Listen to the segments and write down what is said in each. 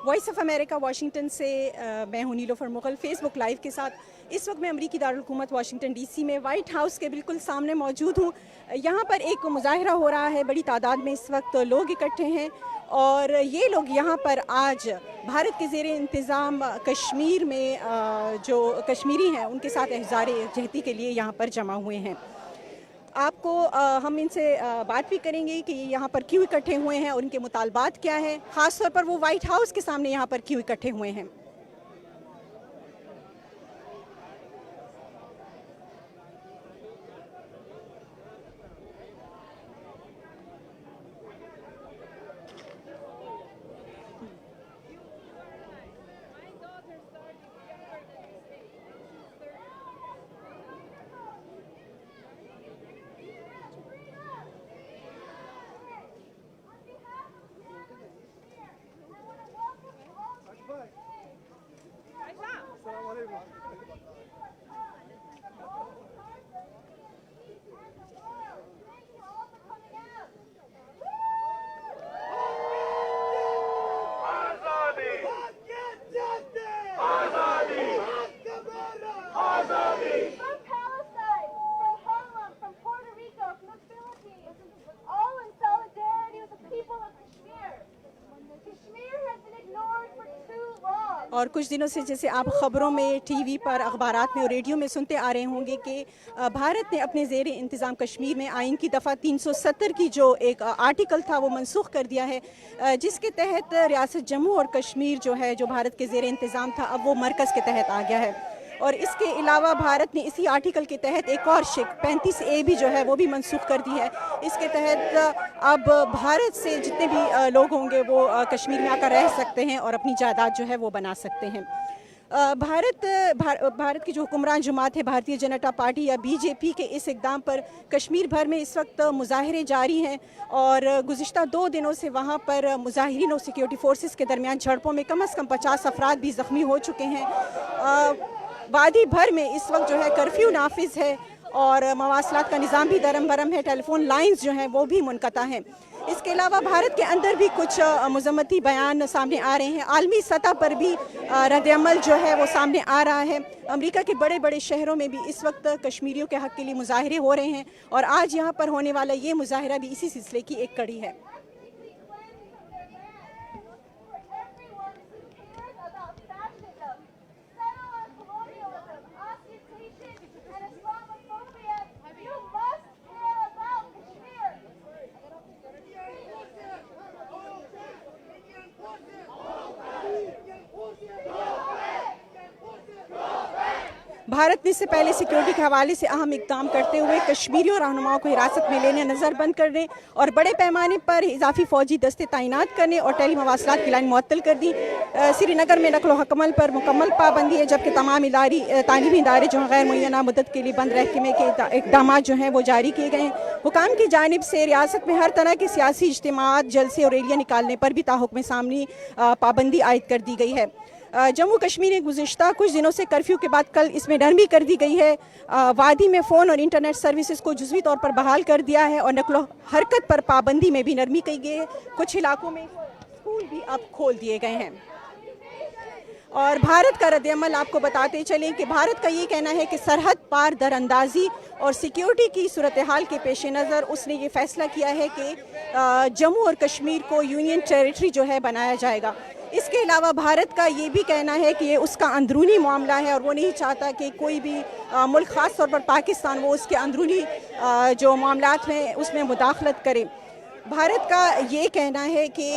Voice of America Washington से मैं हूं नीलोफर मुगल फेसबुक लाइव के साथ। इस वक्त मैं अमरीकी दारुल-हुकूमत वाशिंगटन डीसी में वाइट हाउस के बिल्कुल सामने मौजूद हूं। यहाँ पर एक मुजाहिरा हो रहा है, बड़ी तादाद में इस वक्त लोग इकट्ठे हैं और ये लोग यहाँ पर आज भारत के ज़ेर इंतज़ाम कश्मीर में जो कश्मीरी हैं उनके साथ इज़हार यकजहती के लिए यहाँ पर जमा हुए हैं। आपको हम इनसे बात भी करेंगे कि यहाँ पर क्यों इकट्ठे हुए हैं और इनके मुतालबात क्या हैं, ख़ास तौर पर वो वाइट हाउस के सामने यहाँ पर क्यों इकट्ठे हुए हैं। और कुछ दिनों से जैसे आप ख़बरों में, टीवी पर, अखबारात में और रेडियो में सुनते आ रहे होंगे कि भारत ने अपने ज़ेर इंतज़ाम कश्मीर में आइन की दफ़ा 370 की जो एक आर्टिकल था वो मनसूख कर दिया है, जिसके तहत रियासत जम्मू और कश्मीर जो है, जो भारत के ज़ेर इंतज़ाम था, अब वो मरकज़ के तहत आ गया है। और इसके अलावा भारत ने इसी आर्टिकल के तहत एक और शिक 35A भी जो है वो भी मनसूख कर दी है। इसके तहत अब भारत से जितने भी लोग होंगे वो कश्मीर में आकर रह सकते हैं और अपनी जायदाद जो है वो बना सकते हैं। भारत की जो हुक्मरान जमात है भारतीय जनता पार्टी या BJP के इस इक़दाम पर कश्मीर भर में इस वक्त मुजाहरे जारी हैं और गुज़िश्ता 2 दिनों से वहाँ पर मुजाहिरीन और सिक्योरिटी फोर्सेस के दरमियान झड़पों में कम से कम 50 अफराद भी ज़ख्मी हो चुके हैं। वादी भर में इस वक्त जो है कर्फ्यू नाफिज है और मवासलात का निज़ाम भी दरम बरम है, टेलीफोन लाइंस जो हैं वो भी मुनक़ता हैं। इसके अलावा भारत के अंदर भी कुछ मज़म्मती बयान सामने आ रहे हैं, आलमी सतह पर भी रद्द-ए-अमल जो है वो सामने आ रहा है। अमेरिका के बड़े बड़े शहरों में भी इस वक्त कश्मीरियों के हक़ के लिए मुजाहरे हो रहे हैं और आज यहाँ पर होने वाला ये मुजाहरा भी इसी सिलसिले की एक कड़ी है। भारत ने इससे पहले सिक्योरिटी के हवाले से अहम इक़दाम करते हुए कश्मीरियों और रहनुमाओं को हिरासत में लेने, नज़रबंद करने और बड़े पैमाने पर इजाफी फ़ौजी दस्ते तैनात करने और टेली मवासलात की लाइन मुअत्तल कर दी। श्रीनगर में नकलो हकमल पर मुकम्मल पाबंदी है, जबकि तमाम तालीमी इदारे जो गैर मुअय्यना मुद्दत के लिए बंद रहने के इक़दाम जो हैं वो जारी किए गए हैं। हुकाम की जानिब से रियासत में हर तरह के सियासी इज्तिमात, जलसे और रैलियाँ निकालने पर भी ताहुक्म सामने पाबंदी आयद कर दी गई है। जम्मू कश्मीर में गुज़िश्ता कुछ दिनों से कर्फ्यू के बाद कल इसमें नरमी कर दी गई है। वादी में फ़ोन और इंटरनेट सर्विसेज को जुज़वी तौर पर बहाल कर दिया है और नकलो हरकत पर पाबंदी में भी नरमी की गई है। कुछ इलाकों में स्कूल भी अब खोल दिए गए हैं। और भारत का रद्द-ए-अमल आपको बताते चलें कि भारत का ये कहना है कि सरहद पार दरअंदाजी और सिक्योरिटी की सूरत हाल के पेश नज़र उसने ये फ़ैसला किया है कि जम्मू और कश्मीर को यूनियन टेरिटरी जो है बनाया जाएगा। इसके अलावा भारत का ये भी कहना है कि ये उसका अंदरूनी मामला है और वो नहीं चाहता कि कोई भी मुल्क, ख़ास तौर पर पाकिस्तान, वो उसके अंदरूनी जो मामलात में उसमें मुदाखलत करे। भारत का ये कहना है कि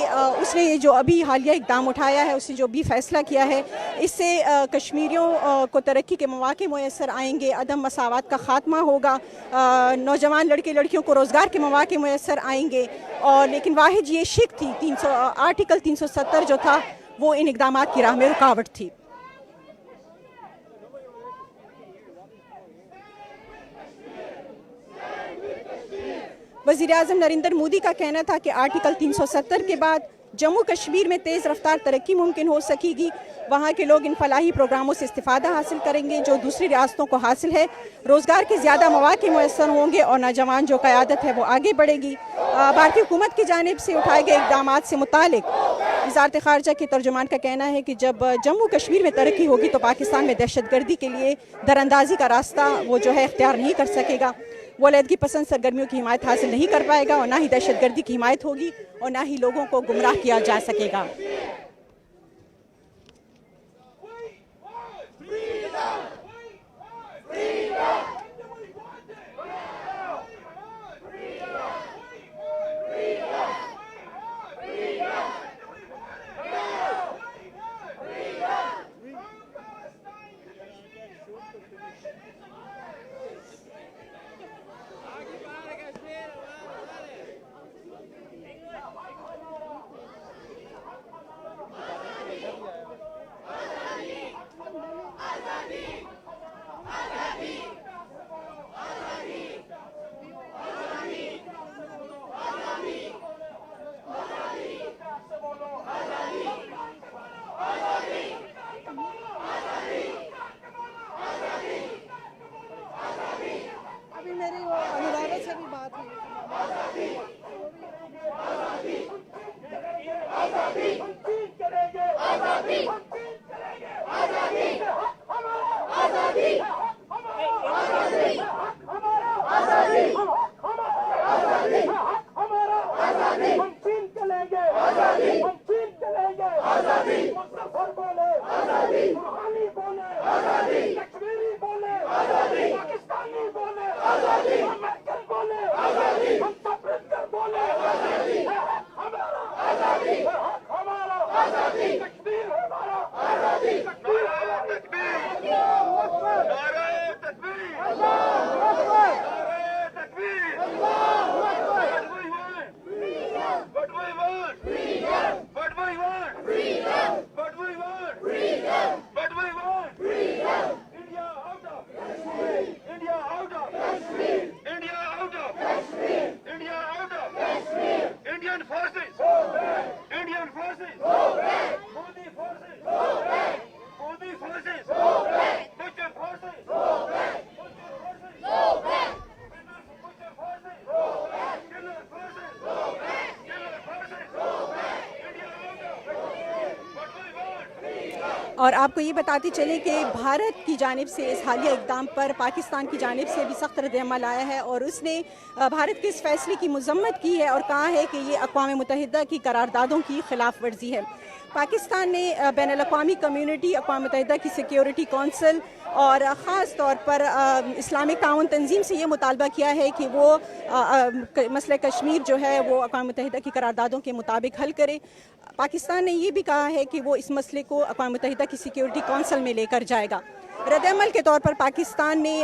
उसने ये जो अभी हालिया इक़दाम उठाया है, उसने जो भी फ़ैसला किया है, इससे कश्मीरियों को तरक्की के मौक़े मुयस्सर आएंगे, अदम मसावत का ख़ात्मा होगा, नौजवान लड़के लड़कियों को रोज़गार के मौक़े मुयस्सर आएंगे। और लेकिन वाहिद ये शिक थी आर्टिकल 370 जो था वो इन इक़दामात की राह में रुकावट थी। वज़ीर-ए-आज़म नरेंद्र मोदी का कहना था कि आर्टिकल 370 के बाद जम्मू कश्मीर में तेज़ रफ्तार तरक्की मुमकिन हो सकेगी। वहाँ के लोग इन फलाही प्रोग्रामों से इस्तिफ़ादा हासिल करेंगे जो दूसरी रियासतों को हासिल है। रोज़गार के ज़्यादा मौक़े मुयस्सर होंगे और नौजवान जो क़यादत है वो आगे बढ़ेगी। भारतीय हुकूमत की जानिब से उठाए गए इक़दाम से मुतालिक वज़ारत ख़ारिजा के तर्जुमान का कहना है कि जब जम्मू कश्मीर में तरक्की होगी तो पाकिस्तान में दहशतगर्दी के लिए दरअंदाजी का रास्ता वो जो है इख्तियार नहीं कर सकेगा। वो अलहदगी पसंद सरगर्मियों की हिमायत हासिल नहीं कर पाएगा और ना ही दहशतगर्दी की हिमायत होगी और ना ही लोगों को गुमराह किया जा सकेगा। और आपको ये बताते चले कि भारत की जानिब से इस हालिया इक़दाम पर पाकिस्तान की जानिब से भी सख्त रद्द-ए-अमल आया है और उसने भारत के इस फैसले की मज़म्मत की है और कहा है कि ये अक़वाम मुत्तहिदा की करारदादों की खिलाफ वर्जी है। पाकिस्तान ने बैनुल-अक़वामी कम्युनिटी, अक़वाम मुत्तहिदा की सिक्योरिटी कौंसिल और ख़ास तौर पर इस्लामिक ताउन तंजीम से ये मुतालबा किया है कि वो मसले कश्मीर जो है वो अक़वाम मुत्तहिदा की करारदादों के मुताबिक हल करे। पाकिस्तान ने ये भी कहा है कि वो इस मसले को अक़वाम मुत्तहिदा की सिक्योरिटी कौंसिल में लेकर जाएगा। रद्द-ए-अमल के तौर पर पाकिस्तान ने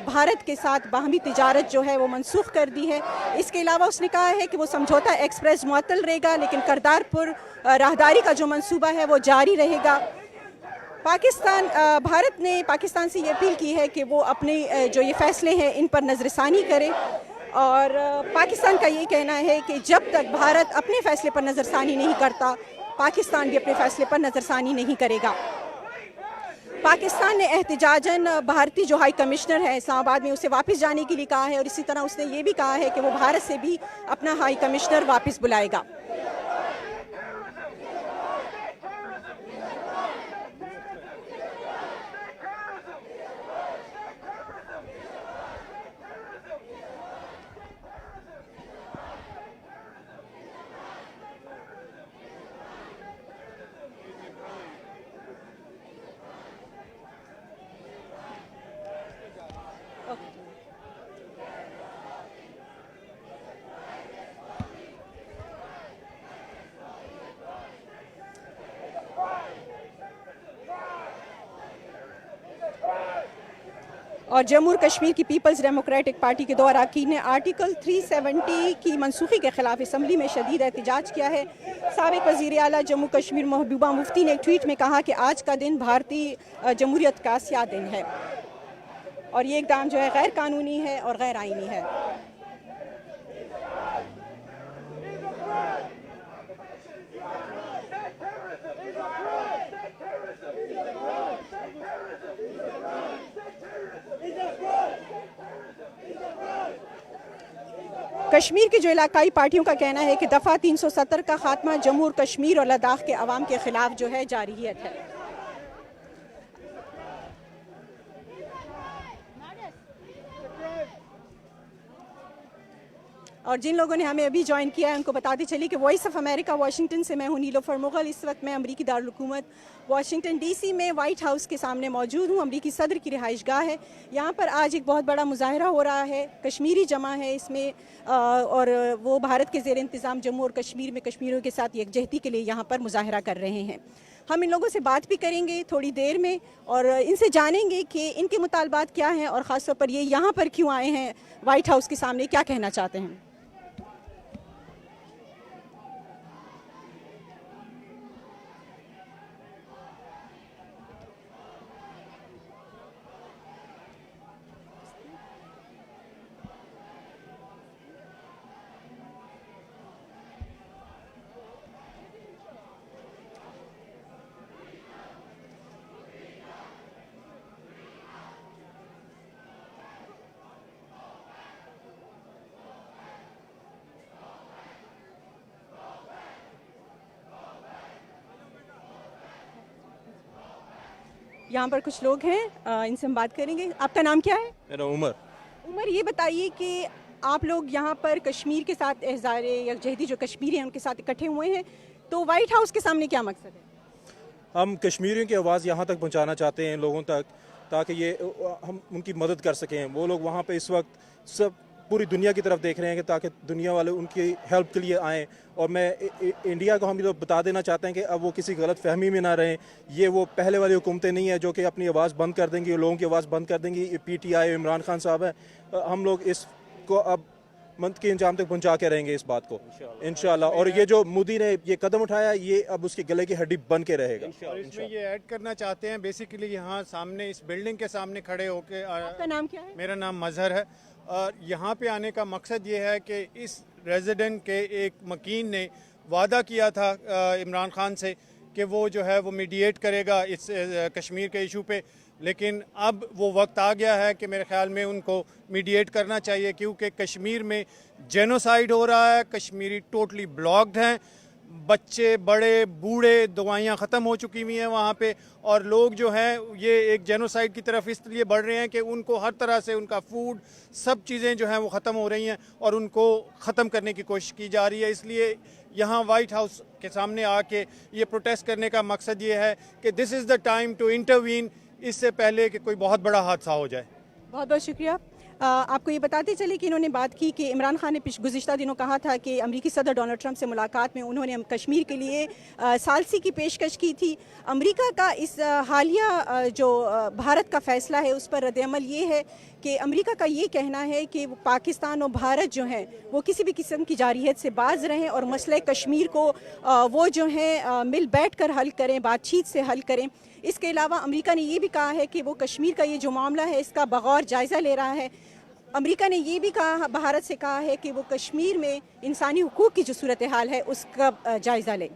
भारत के साथ बाहमी तिजारत जो है वो मनसूख कर दी है। इसके अलावा उसने कहा है कि वो समझौता एक्सप्रेस मुअत्तल रहेगा लेकिन करतारपुर राहदारी का जो मंसूबा है वो जारी रहेगा। भारत ने पाकिस्तान से ये अपील की है कि वो अपने जो ये फ़ैसले हैं इन पर नज़रसानी करे और पाकिस्तान का ये कहना है कि जब तक भारत अपने फ़ैसले पर नज़रसानी नहीं करता पाकिस्तान भी अपने फ़ैसले पर नज़रसानी नहीं करेगा। पाकिस्तान ने एहतिजाजन भारतीय जो हाई कमिश्नर है इस्लामाबाद में उसे वापस जाने के लिए कहा है और इसी तरह उसने ये भी कहा है कि वो भारत से भी अपना हाई कमिश्नर वापस बुलाएगा। और जम्मू और कश्मीर की पीपल्स डेमोक्रेटिक पार्टी के 2 अरकान ने आर्टिकल 370 की मनसूखी के खिलाफ असम्बली में शदीद एहतजाज किया है। साबिक़ वज़ीर आला जम्मू कश्मीर महबूबा मुफ्ती ने एक ट्वीट में कहा कि आज का दिन भारतीय जमहूरियत का स्याह दिन है और ये इक़दाम जो है गैर कानूनी है और गैर आइनी है। कश्मीर की जो इलाकाई पार्टियों का कहना है कि दफ़ा 370 का खात्मा जम्मू और कश्मीर और लद्दाख के अवाम के खिलाफ जो है जारहियत है। और जिन लोगों ने हमें अभी ज्वाइन किया है उनको बताते चलिए कि वॉइस ऑफ अमेरिका वाशिंगटन से मैं हूं नीलोफर मुगल। इस वक्त मैं अमरीकी दारुल-हुकूमत वाशिंगटन डीसी में वाइट हाउस के सामने मौजूद हूं। अमरीकी सदर की रिहाइशगाह है। यहाँ पर आज एक बहुत बड़ा मुजाहरा हो रहा है, कश्मीरी जमा है इसमें और वो भारत के ज़ेर इंतज़ाम जम्मू और कश्मीर में कश्मीरियों के साथ यकजहती के लिए यहाँ पर मुजाहरा कर रहे हैं। हम इन लोगों से बात भी करेंगे थोड़ी देर में और इनसे जानेंगे कि इनके मुतालबात क्या हैं और ख़ास तौर पर ये यहाँ पर क्यों आए हैं, वाइट हाउस के सामने क्या कहना चाहते हैं। यहाँ पर कुछ लोग हैं, इनसे हम बात करेंगे। आपका नाम क्या है? मेरा उमर। उमर, ये बताइए कि आप लोग यहाँ पर कश्मीर के साथ एहज़ार यकजहती जो कश्मीरी हैं उनके साथ इकट्ठे हुए हैं, तो वाइट हाउस के सामने क्या मकसद है? हम कश्मीरियों की आवाज़ यहाँ तक पहुँचाना चाहते हैं लोगों तक, ताकि ये हम उनकी मदद कर सकें। वो लोग वहाँ पे इस वक्त सब पूरी दुनिया की तरफ देख रहे हैं कि ताकि दुनिया वाले उनकी हेल्प के लिए आएँ। और मैं इंडिया को हम ये बता देना चाहते हैं कि अब वो किसी गलत फहमी में ना रहें। ये वो पहले वाली हुकूमतें नहीं है जो कि अपनी आवाज़ बंद कर देंगी, लोगों की आवाज़ बंद कर देंगी। ये PTI इमरान खान साहब है। हम लोग इसको अब मंथ के इंजाम तक पहुंचा के रहेंगे इस बात को इंशाल्लाह। और ये जो मोदी ने ये कदम उठाया, ये अब उसके गले की हड्डी बन के रहेगा। और इसमें ये ऐड करना चाहते हैं बेसिकली यहाँ सामने इस बिल्डिंग के सामने खड़े होके। आपका नाम क्या है? मेरा नाम मजहर है। और यहाँ पे आने का मकसद ये है कि इस रेजिडेंट के एक मकीन ने वादा किया था इमरान खान से कि वो जो है वो मीडिएट करेगा इस कश्मीर के इशू पे। लेकिन अब वो वक्त आ गया है कि मेरे ख्याल में उनको मीडिएट करना चाहिए, क्योंकि कश्मीर में जेनोसाइड हो रहा है। कश्मीरी टोटली ब्लॉक्ड हैं, बच्चे बड़े बूढ़े दवाइयाँ ख़त्म हो चुकी हुई हैं वहाँ पे। और लोग जो हैं ये एक जेनोसाइड की तरफ इसलिए बढ़ रहे हैं कि उनको हर तरह से उनका फूड सब चीज़ें जो हैं वो ख़त्म हो रही हैं और उनको ख़त्म करने की कोशिश की जा रही है। इसलिए यहाँ वाइट हाउस के सामने आके ये प्रोटेस्ट करने का मकसद ये है कि this is the time to intervene, इससे पहले कि कोई बहुत बड़ा हादसा हो जाए। बहुत बहुत शुक्रिया। आपको ये बताते चले कि इन्होंने बात की कि इमरान खान ने गुज़िश्ता दिनों कहा था कि अमरीकी सदर डोनाल्ड ट्रंप से मुलाकात में उन्होंने कश्मीर के लिए सालसी की पेशकश की थी। अमरीका का इस हालिया जो भारत का फ़ैसला है उस पर रद्द-ए-अमल ये है कि अमरीका का ये कहना है कि पाकिस्तान और भारत जो हैं वो किसी भी किस्म की जारहियत से बाज रहें और मसले कश्मीर को वो जो है मिल बैठ कर हल करें, बातचीत से हल करें। इसके अलावा अमेरिका ने ये भी कहा है कि वो कश्मीर का ये जो मामला है इसका बगौर जायज़ा ले रहा है। अमेरिका ने ये भी कहा, भारत से कहा है कि वो कश्मीर में इंसानी हुकूक की जो सूरत हाल है उसका जायज़ा ले।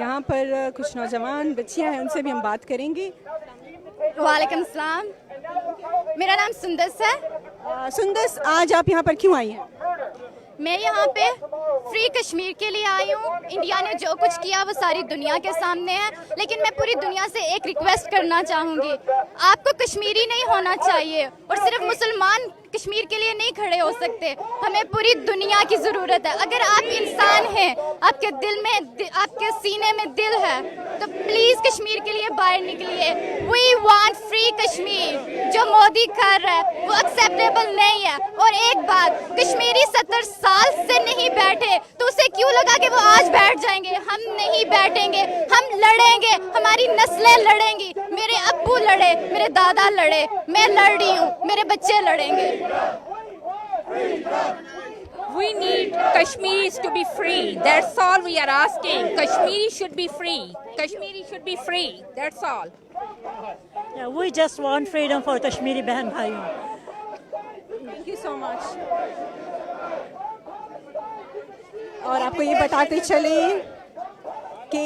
यहाँ पर कुछ नौजवान बच्चियाँ हैं, उनसे भी हम बात करेंगे। वालेकुम सलाम, मेरा नाम सुंदस है। सुंदस, आज आप यहाँ पर क्यों आई हैं? मैं यहाँ पे फ्री कश्मीर के लिए आई हूँ। इंडिया ने जो कुछ किया वो सारी दुनिया के सामने है, लेकिन मैं पूरी दुनिया से एक रिक्वेस्ट करना चाहूँगी, आपको कश्मीरी नहीं होना चाहिए और सिर्फ मुसलमान कश्मीर के लिए नहीं खड़े हो सकते, हमें पूरी दुनिया की ज़रूरत है। अगर आप इंसान हैं, आपके दिल में, आपके सीने में दिल है, तो प्लीज़ कश्मीर के लिए बाहर निकलिए। We want free Kashmir. जो मोदी कर रहा है वो एक्सेप्टेबल नहीं है। और एक बात, कश्मीरी 70 साल से नहीं बैठे तो उसे क्यों लगा कि वो आज बैठ जाएंगे? हम नहीं बैठेंगे, हम लड़ेंगे, हमारी नस्लें लड़ेंगी। मेरे अब्बू लड़े, मेरे दादा लड़े, मैं लड़ रही हूँ, मेरे बच्चे लड़ेंगे। We need Kashmiris to be free. That's all we are asking. Kashmiri should be free. Kashmiri should be free. That's all. Yeah, we just want freedom for Kashmiri बहन भाइयों। Thank you so much. और आपको ये बताते चले कि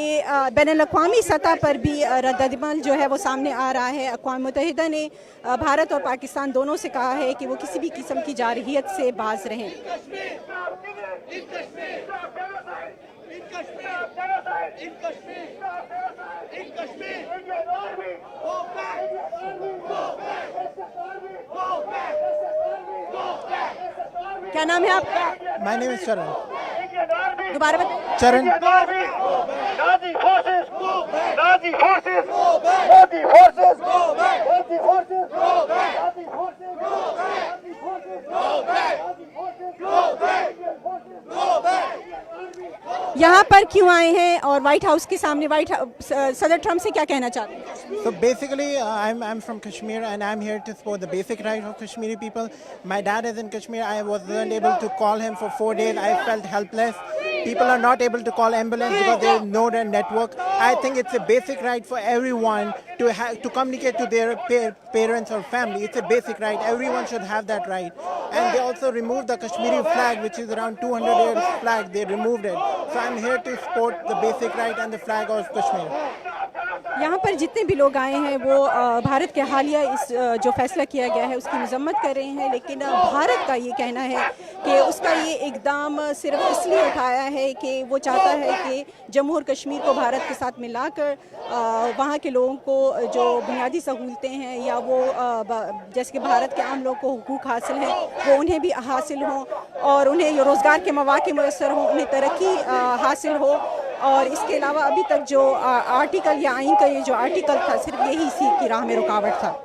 बैनुल-अक़वामी सतह पर भी रद्द-ए-अमल जो है वो सामने आ रहा है। अक़वाम मुत्तहिदा ने भारत और पाकिस्तान दोनों से कहा है कि वो किसी भी किस्म की जारहियत से बाज रहें। क्या नाम है आपका? My name is Charan. दोबारा बताइए। Charan. Nazi forces go back. Nazi forces go back. Nazi forces go back. Nazi forces go back. Nazi forces go back. Nazi forces go back. Nazi forces go back. Go back. यहाँ पर क्यों आए हैं और white house के सामने सदर Trump से क्या कहना चाहते हैं? So basically, I'm from Kashmir and I'm here to support the basic rights of Kashmiri people. My dad is in Kashmir. I wasn't able to call him for 4 days. I felt helpless. People are not able to call ambulance because there is no network. I think it's a basic right for everyone to communicate to their parents or family. It's a basic right. Everyone should have that right. And they also removed the Kashmiri flag, which is around 200 years flag. They removed it. So I'm here to support the basic right and the flag of Kashmir. यहाँ पर जितने भी लोग आए हैं वो भारत के हालिया इस जो फैसला किया गया है उसकी मजम्मत कर रहे हैं, लेकिन भारत का ये कहना है कि उसका ये इकदाम सिर्फ इसलिए उठाया है कि वो चाहता है कि जम्मू और कश्मीर को भारत के साथ मिलाकर वहाँ के लोगों को जो बुनियादी सहूलतें हैं या वो जैसे कि भारत के आम लोगों को हुकूक हासिल हैं वो उन्हें भी हासिल हों और उन्हें रोज़गार के मौके मैसर हों, उन्हें तरक्की हासिल हो। और इसके अलावा अभी तक जो आर्टिकल या आइन का ये जो आर्टिकल था सिर्फ यही इसी की राह में रुकावट था।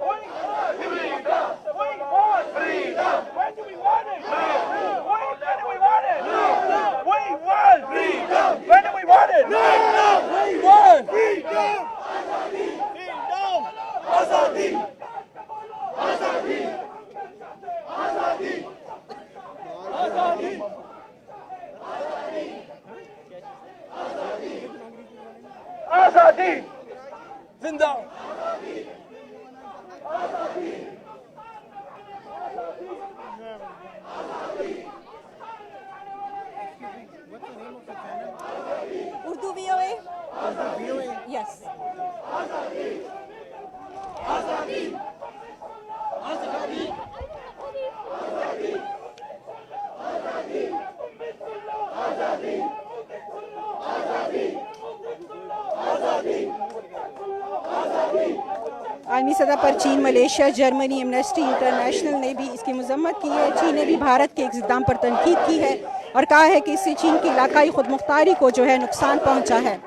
आजादी जिंदा। उर्दू VOA? Yes. आलमी सतह पर चीन, मलेशिया, जर्मनी, एमनेस्टी इंटरनेशनल ने भी इसकी मजम्मत की है। चीन ने भी भारत के इक़दाम पर तनकीद की है और कहा है कि इससे चीन की इलाकाई खुदमुख्तारी को जो है नुकसान पहुंचा है।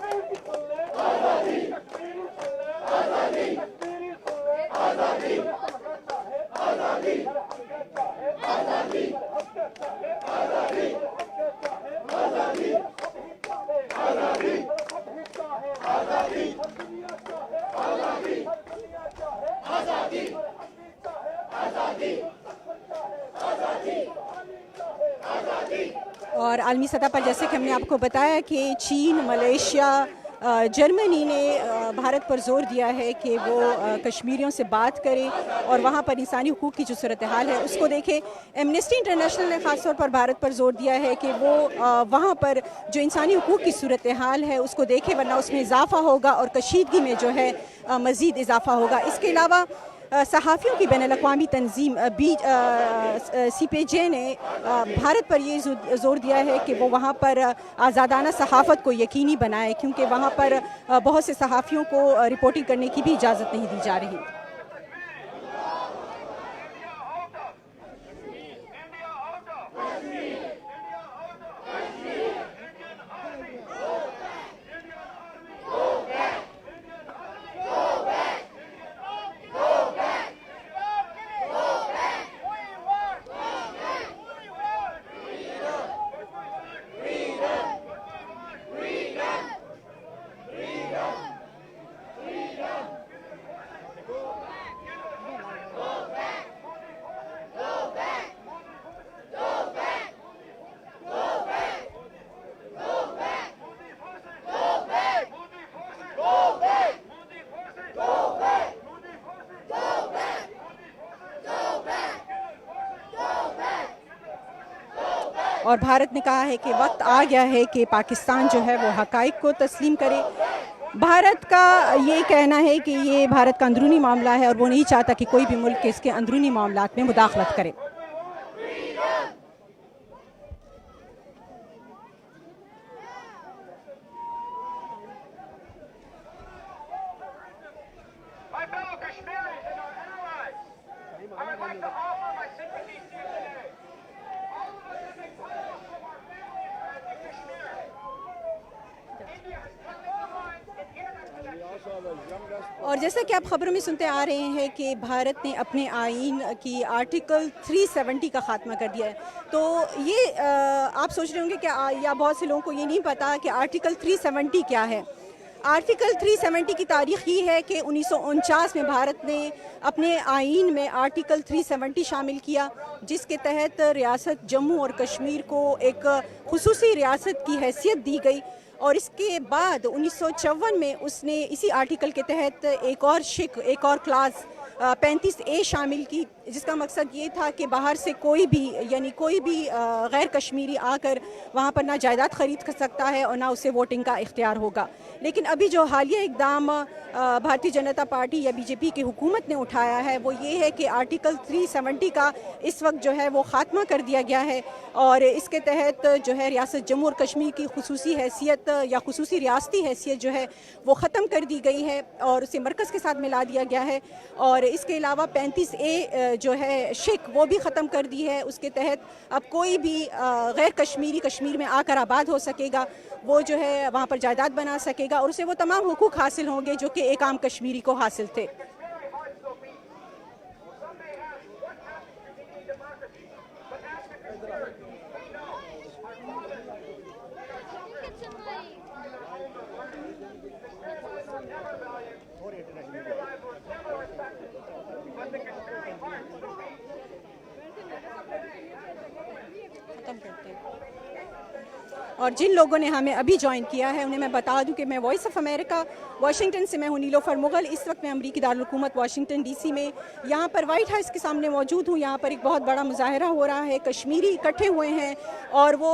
और आलमी सतह पर जैसे कि हमने आपको बताया कि चीन, मलेशिया, जर्मनी ने भारत पर जोर दिया है कि वो कश्मीरियों से बात करे और वहाँ पर इंसानी हुकूक की जो सूरत हाल है उसको देखे। एमनेस्टी इंटरनेशनल ने ख़ास तौर पर भारत पर जोर दिया है कि वो वहाँ पर जो इंसानी हुकूक की सूरत हाल है उसको देखे, वरना उसमें इजाफा होगा और कशीदगी में जो है मज़ीद इजाफा होगा। इसके अलावा सहाफ़ियों की बैनुल-अक़वामी तंजीम CPJ ने भारत पर ये जोर दिया है कि वो वहाँ पर आज़ादाना सहाफ़त को यकीनी बनाए, क्योंकि वहाँ पर बहुत से सहाफ़ियों को रिपोर्टिंग करने की भी इजाज़त नहीं दी जा रही। और भारत ने कहा है कि वक्त आ गया है कि पाकिस्तान जो है वो हक़ाइक़ को तस्लीम करे। भारत का ये कहना है कि ये भारत का अंदरूनी मामला है और वो नहीं चाहता कि कोई भी मुल्क इसके अंदरूनी मामलात में मुदाखलत करे। My fellow Kashmiris and our allies, I would like to offer my sympathy to you today. All of us have been close to our families back in Kashmir. India has cut the lines in internet connection. और जैसा कि आप खबरों में सुनते आ रहे हैं कि भारत ने अपने आईन की आर्टिकल 370 का खात्मा कर दिया है। तो ये आप सोच रहे होंगे कि या बहुत से लोगों को ये नहीं पता कि आर्टिकल 370 क्या है। आर्टिकल 370 की तारीख़ ये है कि 1949 में भारत ने अपने आईन में आर्टिकल 370 शामिल किया, जिसके तहत रियासत जम्मू और कश्मीर को एक खुसूसी रियासत की हैसियत दी गई। और इसके बाद 1954 में उसने इसी आर्टिकल के तहत एक और क्लास 35A शामिल की, जिसका मकसद ये था कि बाहर से कोई भी गैर कश्मीरी आकर वहाँ पर ना जायदाद ख़रीद सकता है और ना उसे वोटिंग का इख्तियार होगा। लेकिन अभी जो हालिया इक़दाम भारतीय जनता पार्टी या BJP की हुकूमत ने उठाया है वो ये है कि आर्टिकल 370 का इस वक्त जो है वो ख़ात्मा कर दिया गया है और इसके तहत जो है रियासत जम्मू और कश्मीर की खुसूसी हैसियत या खुसूसी रियासती हैसियत जो है वो ख़त्म कर दी गई है और उसे मरकज़ के साथ मिला दिया गया है। और इसके अलावा 35A जो है शिक वो भी ख़त्म कर दी है। उसके तहत अब कोई भी गैर कश्मीरी कश्मीर में आकर आबाद हो सकेगा, वो जो है वहाँ पर जायदाद बना सकेगा और उसे वो तमाम हुकूक हासिल होंगे जो कि एक आम कश्मीरी को हासिल थे। और जिन लोगों ने हमें अभी ज्वाइन किया है उन्हें मैं बता दूं कि मैं वॉइस ऑफ अमेरिका वाशिंगटन से मैं हूं नीलोफर मुगल। इस वक्त मैं अमरीकी दारुल हुकूमत वाशिंगटन DC में यहाँ पर वाइट हाउस के सामने मौजूद हूँ। यहाँ पर एक बहुत बड़ा मुजाहरा हो रहा है, कश्मीरी इकट्ठे हुए हैं और वो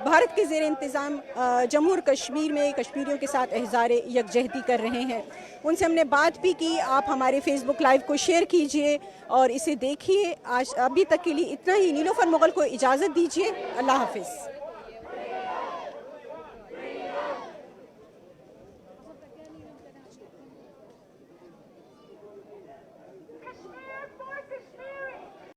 भारत के ज़ेर इंतज़ाम जम्मू और कश्मीर में कश्मीरियों के साथ इज़हार यकजहती कर रहे हैं। उनसे हमने बात भी की। आप हमारे फेसबुक लाइव को शेयर कीजिए और इसे देखिए। आज अभी तक के लिए इतना ही। नीलोफर मुगल को इजाज़त दीजिए। अल्लाह हाफिज़।